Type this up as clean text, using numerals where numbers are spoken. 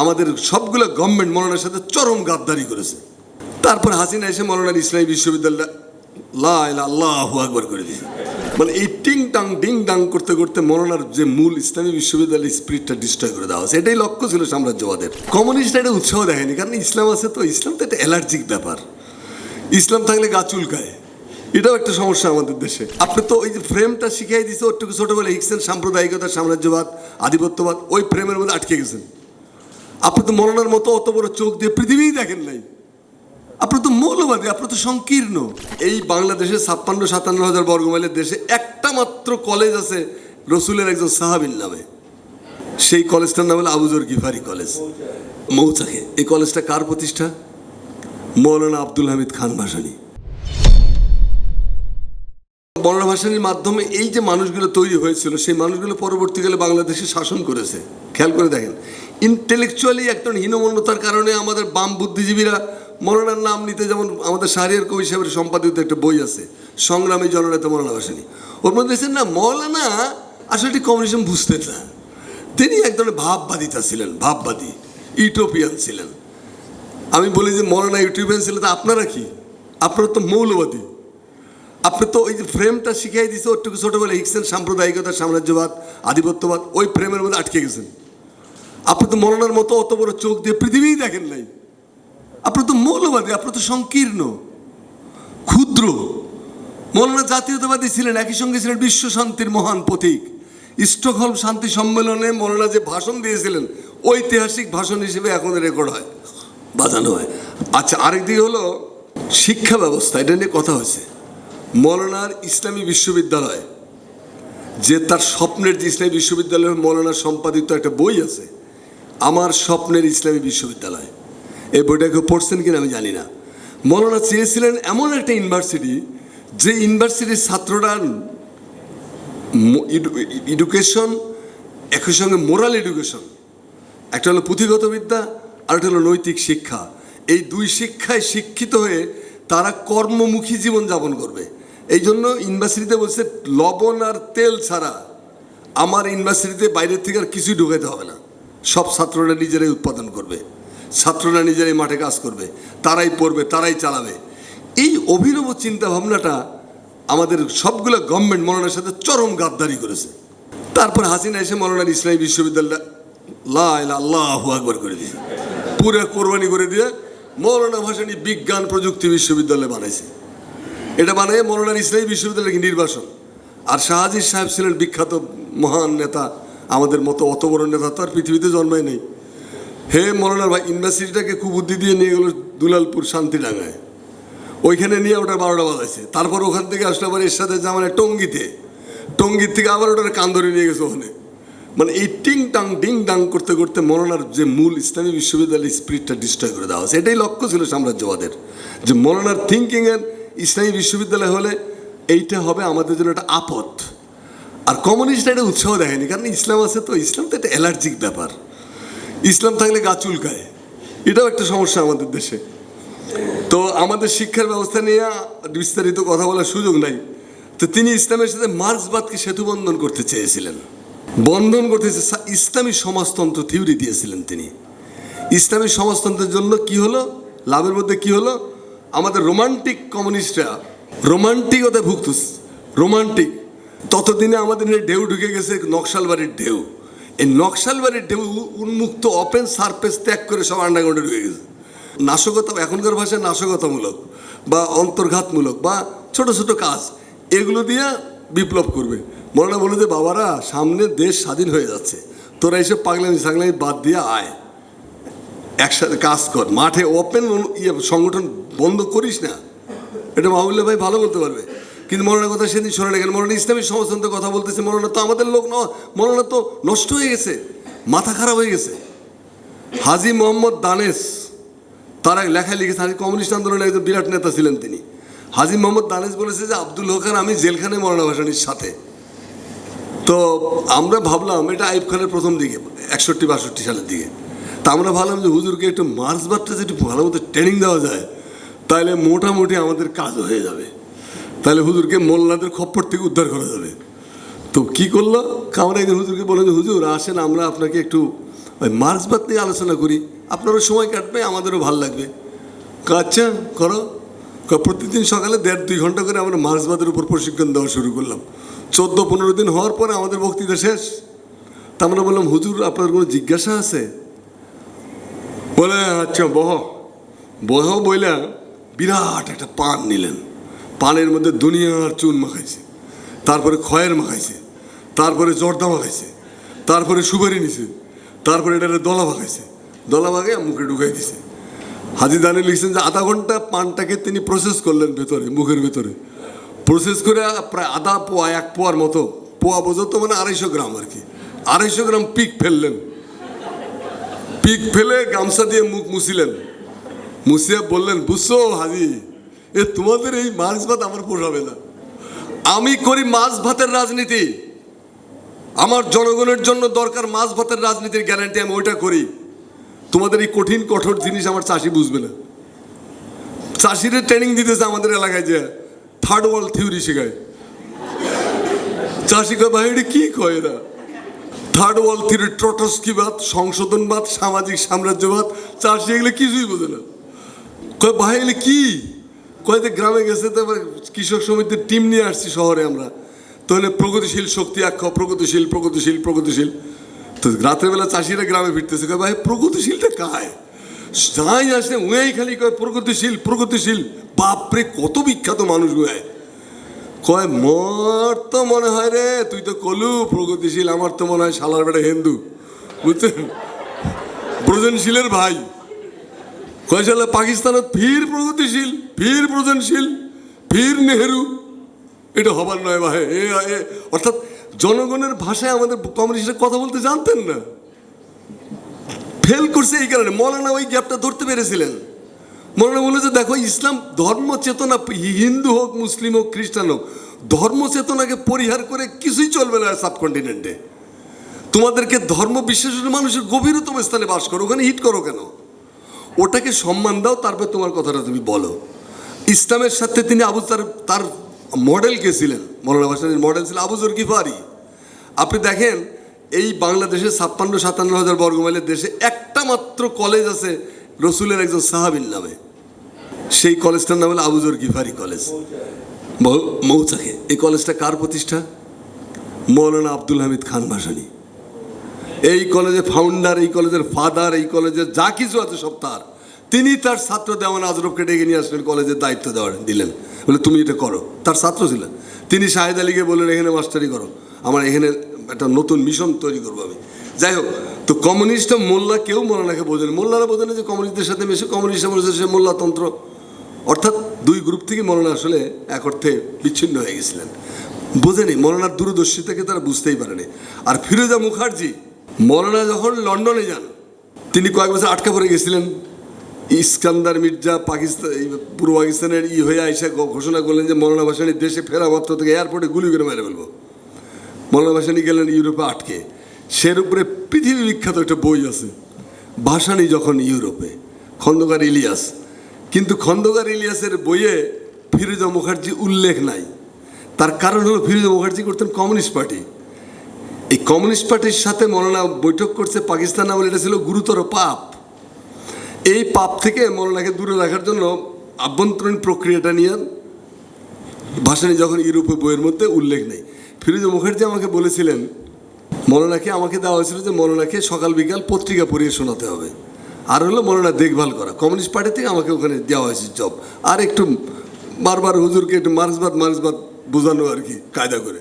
আমাদের সবগুলো গভর্নমেন্ট মৌলানার সাথে চরম গাদ্দারি করেছে। তারপর হাসিনা এসে মৌলানার ইসলামী বিশ্ববিদ্যালয় লা ইলাহা আল্লাহু আকবার করে দিয়েছে। মানে এই টিং টাং ডিং ডাং করতে করতে মৌলানার যে মূল ইসলামী বিশ্ববিদ্যালয়ের স্পিরিটটা ডিস্ট্রয় করে দেওয়া হয়েছে। এটাই লক্ষ্য ছিল সাম্রাজ্যবাদের। কমিউনিস্টরা এটা উৎসাহ দেয়নি, কারণ ইসলাম আছে তো, ইসলাম তো একটা অ্যালার্জিক ব্যাপার। ইসলাম থাকলে গা চুলকায়, এটাও একটা সমস্যা আমাদের দেশে। আপনি তো ওই যে ফ্রেমটা শিখিয়ে দিয়েছে, ওরটুকু ছোটোবেলা শিখছেন সাম্প্রদায়িকতা, সাম্রাজ্যবাদ, আধিপত্যবাদ, ওই ফ্রেমের মধ্যে আটকে গেছেন। আপনি তো মৌলানার মতো অত বড় চোখ দিয়ে পৃথিবীই দেখেন নাই। আপনি তো মৌলবাদী, আপনি তো সংকীর্ণ। এই বাংলাদেশে ৫৬-৫৭ হাজার বর্গমাইলের দেশে একটা মাত্র কলেজ আছে রসুলের একজন সাহাবীর নামে। সেই কলেজটার নাম হলো আবু যর গিফারি কলেজ, মৌচাকে। এই কলেজটা কার প্রতিষ্ঠা? মৌলানা আব্দুল হামিদ খান ভাসানী। মৌলানা ভাসানীর মাধ্যমে এই যে মানুষগুলো তৈরি হয়েছিল, সেই মানুষগুলো পরবর্তীকালে বাংলাদেশে শাসন করেছে। খেয়াল করে দেখেন, ইন্টেলেকচুয়ালি একটা হীনমন্যতার কারণে আমাদের বাম বুদ্ধিজীবীরা মৌলানার নাম নিতে, যেমন আমাদের শাহরিয়ার কবি সাহেবের সম্পাদিত একটা বই আছে সংগ্রামী জননেতা মৌলানা ভাসানী, ওর মধ্যে দেখছেন না, মৌলানা আসলে কমিউনিজম বুঝতেন না। তিনি এক ধরনের ভাববাদিতা ছিলেন, ভাববাদী, ইউটোপিয়ান ছিলেন। আমি বলি যে মৌলানা ইউটোপিয়ান ছিলেন, তা আপনারা কি? আপনারা তো মৌলবাদী। আপনি তো ওই যে ফ্রেমটা শিখিয়ে দিয়েছে, ওরটুকু ছোটোবেলা শিখছেন সাম্প্রদায়িকতা, সাম্রাজ্যবাদ, আধিপত্যবাদ, ওই ফ্রেমের মধ্যে আটকে গেছেন। আপনি তো মৌলানার মতো অত বড় চোখ দিয়ে পৃথিবীই দেখেন নাই। আপনি তো মৌলবাদী, আপনি তো সংকীর্ণ, ক্ষুদ্র। মৌলানা জাতীয়তাবাদী ছিলেন, একই সঙ্গে ছিলেন বিশ্ব শান্তির মহান প্রতীক। স্টকহোম শান্তি সম্মেলনে মৌলানা যে ভাষণ দিয়েছিলেন, ঐতিহাসিক ভাষণ হিসেবে এখন রেকর্ড হয়, বাজানো হয়। আচ্ছা, আরেকদিকে হলো শিক্ষা ব্যবস্থা, এটা নিয়ে কথা হয়েছে। মৌলানার ইসলামী বিশ্ববিদ্যালয়, যে তার স্বপ্নের যে ইসলামী বিশ্ববিদ্যালয়, মৌলানার সম্পাদিত একটা বই আছে, আমার স্বপ্নের ইসলামী বিশ্ববিদ্যালয়। এই বইটা কেউ পড়ছেন কিনা আমি জানি না। মৌলানা চেয়েছিলেন এমন একটা ইউনিভার্সিটি, যে ইউনিভার্সিটির ছাত্ররা এডুকেশন, একই সঙ্গে মোরাল এডুকেশন, একটা হলো পুঁথিগত বিদ্যা আর একটা হলো নৈতিক শিক্ষা, এই দুই শিক্ষায় শিক্ষিত হয়ে তারা কর্মমুখী জীবন যাপন করবে। এই জন্য ইউনিভার্সিটিতে বলছে, লবণ আর তেল ছাড়া আমার ইউনিভার্সিটিতে বাইরের থেকে আর কিছুই ঢুকাইতে হবে না, সব ছাত্ররা নিজেরাই উৎপাদন করবে, ছাত্ররা নিজেরাই মাঠে কাজ করবে, তারাই পড়বে, তারাই চালাবে। এই অভিনব চিন্তা ভাবনাটা আমাদের সবগুলো গভর্নমেন্ট মৌলানার সাথে চরম গাদ্দারি করেছে। তারপর হাসিনা এসে মৌলানার ইসলামী বিশ্ববিদ্যালয় লা ইলাহা আল্লাহু আকবার করে দিয়েছে, পুরো কোরবানি করে দিয়ে মৌলানা ভাসানী বিজ্ঞান প্রযুক্তি বিশ্ববিদ্যালয় বানাইছে। এটা বানিয়ে মৌলানার ইসলামী বিশ্ববিদ্যালয়কে নির্বাসন। আর শাহজির সাহেব ছিলেন বিখ্যাত মহান নেতা, আমাদের মতো অত বড় নেতা তো আর পৃথিবীতে জন্মায় নেই। হে মৌলানার ভাই, ইউনিভার্সিটিটাকে খুব বুদ্ধি দিয়ে নিয়ে গেল দুলালপুর শান্তিডাঙ্গায়, ওইখানে নিয়ে ওটা 12টা বাজাইছে। তারপর ওখান থেকে আসলে আবার এর সাথে মানে টঙ্গির থেকে আবার ওটার কান্দরে নিয়ে গেছে ওখানে। মানে এই টিং টাং ডিং ডাং করতে করতে মৌলানার যে মূল ইসলামী বিশ্ববিদ্যালয়ের স্পিরিটটা ডিস্ট্রয় করে দেওয়া হয়েছে। এটাই লক্ষ্য ছিল সাম্রাজ্যবাদের, যে মৌলানার থিঙ্কিংয়ের ইসলামী বিশ্ববিদ্যালয় হলে এইটা হবে আমাদের জন্য একটা আপদ। আর কমিউনিস্টরা এটা উৎসাহ দেয়নি, কারণ ইসলাম আছে তো, ইসলাম তো একটা অ্যালার্জিক ব্যাপার। ইসলাম থাকলে গা চুলকায়, এটাও একটা সমস্যা আমাদের দেশে। তো আমাদের শিক্ষার ব্যবস্থা নিয়ে বিস্তারিত কথা বলার সুযোগ নাই। তো তিনি ইসলামের সাথে মার্ক্সবাদকে সেতুবন্ধন করতে চেয়েছিলেন, বন্ধন করতে, ইসলামী সমাজতন্ত্র থিওরি দিয়েছিলেন তিনি। ইসলামী সমাজতন্ত্রের জন্য কি হলো, লাভের মধ্যে কি হলো, আমাদের রোমান্টিক কমিউনিস্টরা রোমান্টিকতায় ভুগত, রোমান্টিক। ততদিনে আমাদের ঢেউ ঢুকে গেছে, নকশালবাড়ির ঢেউ। এই নকশালবাড়ির ঢেউ উন্মুক্ত ওপেন সারফেস ত্যাগ করে সব আন্ডারগ্রাউন্ডে ঢুকে গেছে। নাশকতা, এখনকার ভাষায় নাশকতামূলক বা অন্তর্ঘাতমূলক বা ছোট ছোট কাজ, এগুলো দিয়ে বিপ্লব করবে। মৌলানা বলে যে, বাবারা সামনে দেশ স্বাধীন হয়ে যাচ্ছে, তোরা এইসব পাগলামি সাগলামি বাদ দিয়ে আয়, একসাথে কাজ কর, মাঠে ওপেন সংগঠন বন্ধ করিস না। এটা মাহবুবুল্লাহ ভাই ভালো বলতে পারবে। কিন্তু মৌলানার কথা সেদিন শোনে না কেন? মৌলানা ইসলামী সমাজতন্ত্রের কথা বলতেছে, মৌলানা তো আমাদের লোক নয়, মৌলানা তো নষ্ট হয়ে গেছে, মাথা খারাপ হয়ে গেছে। হাজী মোহাম্মদ দানেশ তার এক লেখায় লিখেছে, হাজী কমিউনিস্ট আন্দোলনের একজন বিরাট নেতা ছিলেন তিনি। হাজী মোহাম্মদ দানেশ বলেছে যে, আব্দুল হক আর আমি জেলখানে মৌলানা ভাসানীর সাথে। তো আমরা ভাবলাম, এটা আইয়ুব খানের প্রথম দিকে 61-62 সালের দিকে। তা আমরা ভাবলাম যে হুজুরকে একটু মার্ক্সবাদটা যদি ভালো মতো ট্রেনিং দেওয়া যায়, তাহলে মোটামুটি আমাদের কাজ হয়ে যাবে, তাহলে হুজুরকে মোল্লাদের খপ্পর থেকে উদ্ধার করা যাবে। তো কি করলো, আমরা একদিন হুজুরকে বললাম যে, হুজুর আসেন আমরা আপনাকে একটু ওই মার্ক্সবাদ নিয়ে আলোচনা করি, আপনারও সময় কাটবে, আমাদেরও ভাল লাগবে। আচ্ছা করো। প্রতিদিন সকালে 1.5-2 ঘন্টা করে আমরা মার্ক্সবাদের উপর প্রশিক্ষণ দেওয়া শুরু করলাম। 14-15 দিন হওয়ার পরে আমাদের বক্তৃতা শেষ। তা আমরা বললাম, হুজুর আপনার কোনো জিজ্ঞাসা আছে? বলে আচ্ছা বহ বইলা বিরাট একটা পান নিলেন। পানের মধ্যে দুনিয়ার চুন মাখাইছে, তারপরে খয়ের মাখাইছে, তারপরে জর্দা মাখাইছে, তারপরে সুপারি নিছে, তারপরে এটা দলা মাখাইছে, দলা মাখাই মুখে ঢুকাই দিছে। হাজি দানি লিখছেন যে আধা ঘন্টা পানটাকে তিনি প্রসেস করলেন ভেতরে, মুখের ভেতরে প্রসেস করে প্রায় আধা পোয়া 1 পোয়ার মতো, পোয়া বোঝো তো মানে 250 গ্রাম আর কি, 250 গ্রাম পিক ফেললেন। পিক ফেলে গামছা দিয়ে মুখ মুছিলেন, মুছিয়া বললেন, বুঝছো হাজি, তোমাদের এই মার্ক্সবাদ আমার পোষাবে না। আমি করি মাছ ভাতের রাজনীতি, আমার জনগণের জন্য দরকার মাছ ভাতের রাজনীতির গ্যারান্টি, আমি ওইটা করি। তোমাদের এই কঠিন কঠোর জিনিস আমার চাষি বুঝবে না। চাষিরা ট্রেনিং দিতেছে আমাদের এলাকায়, যে থার্ড ওয়ার্ল্ড থিওরি শেখায়। চাষি কয় ভাই এটা কি কয় এরা? থার্ড ওয়ার্ল্ড থিওরি, ট্রটস্কিবাদ, সংশোধনবাদ, সামাজিক সাম্রাজ্যবাদ। চাষি এগুলো কিছুই বোঝে না। কয় ভাই এগুলো কি? কয় গ্রামে গেছে, তারপর কৃষক সমিতির টিম নিয়ে আসছি শহরে আমরা, তাহলে প্রগতিশীল শক্তি আখ্য, প্রগতিশীল প্রগতিশীল প্রগতিশীল। তো রাতের বেলা চাষিরা গ্রামে ফিরতেছে, কয় ভাই প্রগতিশীলটা কায়? যাই আসে উয়াই খালি কয় প্রগতিশীল প্রগতিশীল। বাপরে কত বিখ্যাত মানুষ গুয়ায়। কয় মর তো মনে হয় রে, তুই তো কলু প্রগতিশীল, আমার তো মনে হয় শালার বেটা হিন্দু, বুঝছেন, ব্রজনশীলের ভাই। কয় শালা পাকিস্তানত ফির প্রগতিশীল, ফির ব্রজনশীল, ফির নেহেরু। এটা হবার নয় ভাই। অর্থাৎ জনগণের ভাষায় আমাদের কমিউনিস্টরা কথা বলতে জানতেন না, ফেল করছে এই কারণে। মৌলানা ওই গ্যাপটা ধরতে পেরেছিলেন। মৌলানা বলে যে দেখো, ইসলাম ধর্ম চেতনা, হিন্দু হোক মুসলিম হোক খ্রিস্টান হোক, ধর্ম চেতনাকে পরিহার করে কিছুই চলবে না সাবকন্টিনেন্টে। তোমাদেরকে ধর্ম বিশ্বাসের মানুষের গভীরতম স্থানে বাস করো, ওখানে হিট করো কেন? ওটাকে সম্মান দাও, তারপর তোমার কথাটা তুমি বলো। ইসলামের সাথে তিনি তার মডেল কে ছিলেন? মৌলানা ভাসানীর মডেল ছিল আবু যর গিফারি। আপনি দেখেন এই বাংলাদেশে 56-57 হাজার বর্গমাইলের দেশে একটা মাত্র কলেজ আছে রসুলের একজন সাহাবীর নামে। সেই কলেজটার নাম হলো আবু যর গিফারি কলেজ, মৌচাকে। এই কলেজটা কার প্রতিষ্ঠা? মৌলানা আব্দুল হামিদ খান ভাসানী। এই কলেজের ফাউন্ডার, এই কলেজের ফাদার, এই কলেজের যা কিছু আছে সব তার। তিনি তার ছাত্র দেওয়ান আজরফকে ডেকে নিয়ে আসলেন, কলেজের দায়িত্ব দিলেন, বলে তুমি এটা করো। তার ছাত্র ছিলেন তিনি। শাহেদ আলীকে বললেন এখানে মাস্টারি করো, আমার এখানে একটা নতুন মিশন তৈরি করবো আমি। যাই হোক, তো কমিউনিস্ট মোল্লা কেউ মৌলানাকে বোঝেন, মোল্লারা বোঝেন যে কমিউনিস্টদের সাথে মিশে কমিউনিস্ট বলেছে সে মোল্লাতন্ত্র। অর্থাৎ দুই গ্রুপ থেকে মৌলানা আসলে এক অর্থে বিচ্ছিন্ন হয়ে গেছিলেন। বোঝেনি, মৌলানার দূরদর্শিতাকে তারা বুঝতেই পারেনি। আর ফিরোজা মুখার্জি, মৌলানা যখন লন্ডনে যান, তিনি কয়েক বছর আটকা পড়ে গেছিলেন। ইস্কান্দার মির্জা পাকিস্তান, পূর্ব পাকিস্তানের হয়ে আইসা ঘোষণা করলেন যে মৌলানা ভাসানী দেশে ফেরা মাত্র থেকে এয়ারপোর্টে গুলি করে মেরে ফেলবো। মৌলানা ভাসানী গেলেন ইউরোপে আটকে। সের উপরে পৃথিবী বিখ্যাত একটা বই আছে, ভাসানী যখন ইউরোপে, খন্দকার ইলিয়াস। কিন্তু খন্দকার ইলিয়াসের বইয়ে ফিরোজা মুখার্জি উল্লেখ নাই। তার কারণ হলো ফিরোজা মুখার্জি করতেন কমিউনিস্ট পার্টি। এই কমিউনিস্ট পার্টির সাথে মৌলানা বৈঠক করছে পাকিস্তান আমলে, এটা ছিল গুরুতর পাপ। এই পাপ থেকে মৌলানাকে দূরে রাখার জন্য আভ্যন্তরীণ প্রক্রিয়াটা নিয়ে ভাসানী যখন ইউরোপে বইয়ের মধ্যে উল্লেখ নেই। ফিরোজা মুখার্জি আমাকে বলেছিলেন, মৌলানাকে আমাকে দেওয়া হয়েছিল যে মৌলানাকে সকাল বিকাল পত্রিকা পড়িয়ে শোনাতে হবে, আর হলো মৌলানা দেখভাল করা। কমিউনিস্ট পার্টি থেকে আমাকে ওখানে দেওয়া হয়েছে জব, আর একটু বারবার হুজুরকে একটু মার্ক্সবাদ বোঝানো আর কি, কায়দা করে।